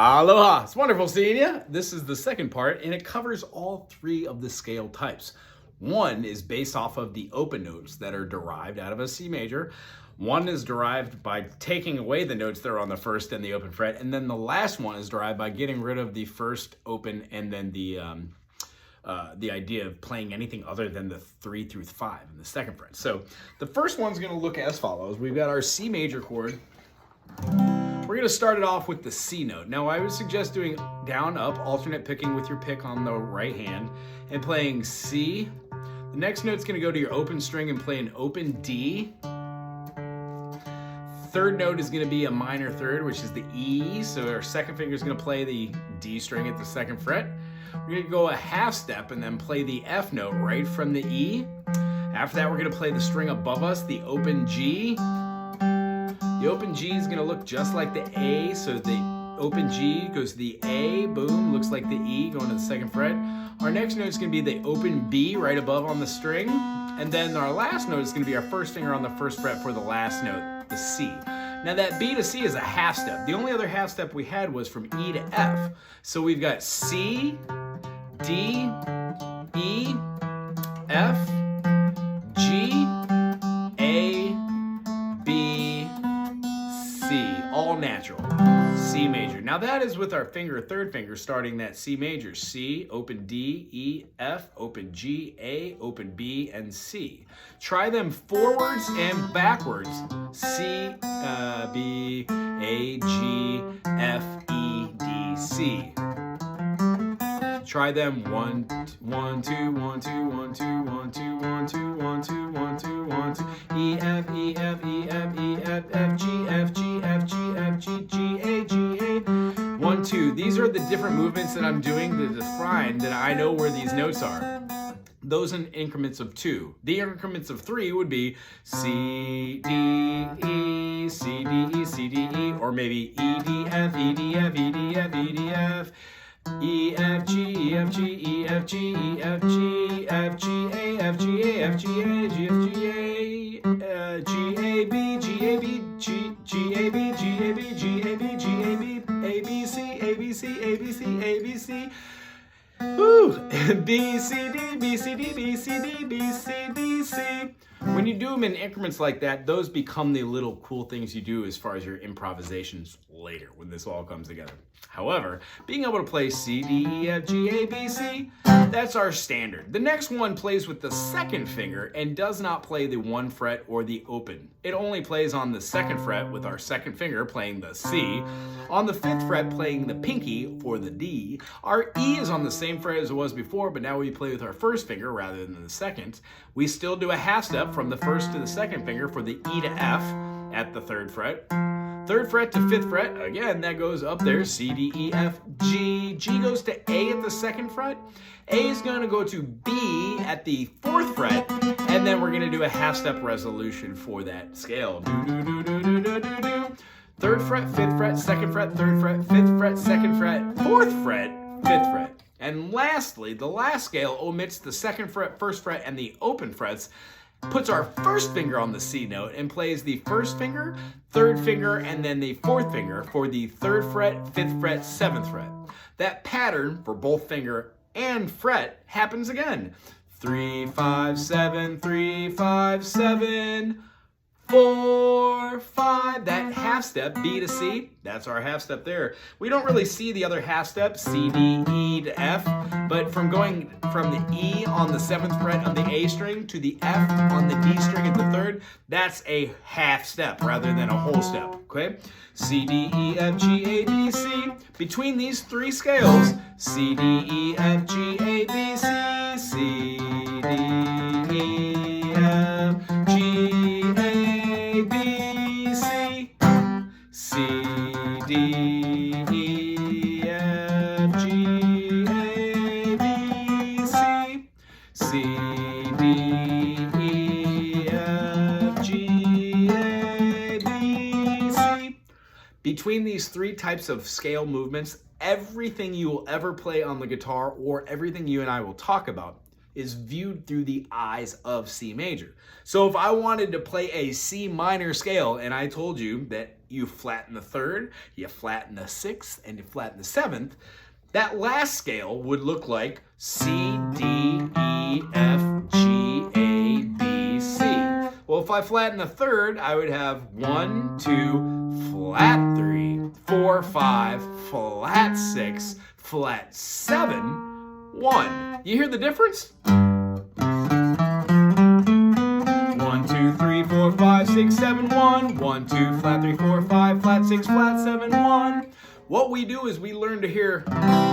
Aloha! It's wonderful seeing you. This is the second part, and it covers all three of the scale types. One is based off of the open notes that are derived out of a C major. One is derived by taking away the notes that are on the first and the open fret, and then the last one is derived by getting rid of the first open and then the idea of playing anything other than the 3 through 5 in the second fret. So the first one's going to look as follows. We've got our C major chord. We're going to start it off with the C note. Now I would suggest doing down, up, alternate picking with your pick on the right hand and playing C. The next note's going to go to your open string and play an open D. Third note is going to be a minor third, which is the E. So our second finger is going to play the D string at the second fret. We're going to go a half step and then play the F note right from the E. After that, we're going to play the string above us, the open G. The open G is going to look just like the A, so the open G goes to the A, boom, looks like the E going to the second fret. Our next note is going to be the open B right above on the string, and then our last note is going to be our first finger on the first fret for the last note, the C. Now that B to C is a half step. The only other half step we had was from E to F. So we've got C, D, E, F, G, A, B, C, all natural, C major. Now that is with our third finger, starting that C major. C, open D, E, F, open G, A, open B, and C. Try them forwards and backwards. C, B, A, G, F, E, D, C. Try them 1, 1, 2, 1, 2, 1, 2, 1, 2, 1, 2, 1, 2, 1, 2, 1, 2, E, F, E, F, E, F, E, F, F, G, F, G, F, G, F, G, G, A, G, A. 1, 2. These are the different movements that I'm doing to define that I know where these notes are. Those in increments of 2. The increments of 3 would be C, D, E, C, D, E, C, D, E, or maybe E, D, F, E, D, F, E, D, F, E, D, F. E, F, G, E, F, G, E, F, G, E, F, G, F, G, A, F, G, A, F, G, A, G, F, G, A, G, A, B, G, A, B, G, G, A, B, G, A, B, G, A, B, G, A, B, A, B, C, A, B, C, A, B, C, A, B, C. Woo! B, C, D, B, C, D, B, C, D, B, C, D, C. When you do them in increments like that, those become the little cool things you do as far as your improvisations later when this all comes together. However, being able to play C, D, E, F, G, A, B, C, that's our standard. The next one plays with the second finger and does not play the 1 fret or the open. It only plays on the second fret with our second finger playing the C, on the 5th fret playing the pinky or the D. Our E is on the same fret as it was before, but now we play with our first finger rather than the second. We still do a half step from the first to the second finger for the E to F at the 3rd fret. 3rd fret to 5th fret, again, that goes up there, C, D, E, F, G. G goes to A at the 2nd fret. A is going to go to B at the 4th fret, and then we're going to do a half-step resolution for that scale. Do, do, do, do, do, do, do, do. 3rd fret, 5th fret, 2nd fret, 3rd fret, 5th fret, 2nd fret, 4th fret, 5th fret. And lastly, the last scale omits the 2nd fret, 1st fret, and the open frets, puts our first finger on the C note and plays the 1st finger, 3rd finger, and then the 4th finger for the 3rd fret, 5th fret, 7th fret. That pattern for both finger and fret happens again. 3, 5, 7, 3, 5, 7, 4, 5. That half step, B to C, that's our half step there. We don't really see the other half step, C, D, E to F, but from going from the E on the 7th fret of the A string to the F on the D string at the 3rd, that's a half step rather than a whole step, okay? C, D, E, F, G, A, B, C. Between these 3 scales, C, D, E, F, G, A, B, C, C, D, E, F, G, A, B, C, C, D, E, F, G, A, B, C, C, D, E, F, G, A, B, C. Between these 3 types of scale movements, everything you will ever play on the guitar or everything you and I will talk about is viewed through the eyes of C major. So if I wanted to play a C minor scale and I told you that you flatten the third, you flatten the sixth, and you flatten the seventh, that last scale would look like C, D, E, F, G, A, B, C. Well, if I flatten the third, I would have 1, 2, flat 3, 4, 5, flat 6, flat 7, 1. You hear the difference? 1, 2, 3, 4, 5, 6, 7, 1. 1, 2, flat 3, 4, 5, flat 6, flat 7, 1. What we do is we learn to hear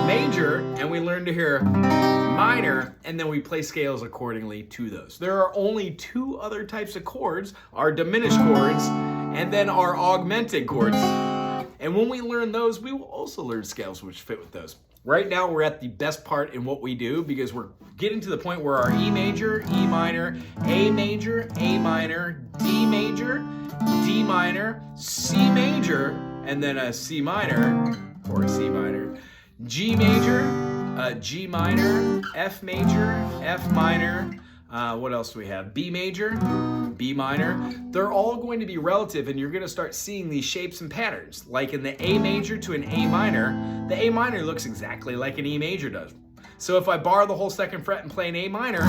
major and we learn to hear minor, and then we play scales accordingly to those. There are only two other types of chords, our diminished chords and then our augmented chords. And when we learn those, we will also learn scales which fit with those. Right now we're at the best part in what we do because we're getting to the point where our E major, E minor, A major, A minor, D major, D minor, C major, and then a C minor, or a C minor, G major, G minor, F major, F minor, what else do we have? B major, B minor. They're all going to be relative, and you're going to start seeing these shapes and patterns. Like in the A major to an A minor, the A minor looks exactly like an E major does. So if I bar the whole second fret and play an A minor,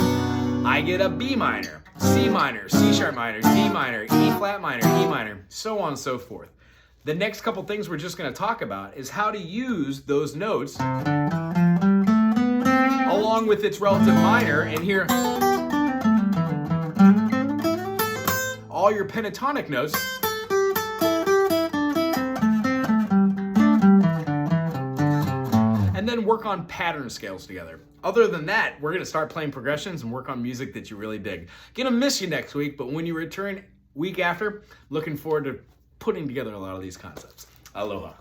I get a B minor, C minor, C sharp minor, D minor, E flat minor, E minor, so on and so forth. The next couple things we're just going to talk about is how to use those notes along with its relative minor and hear all your pentatonic notes and then work on pattern scales together. Other than that, we're going to start playing progressions and work on music that you really dig. Gonna miss you next week, but when you return week after, looking forward to putting together a lot of these concepts. Aloha.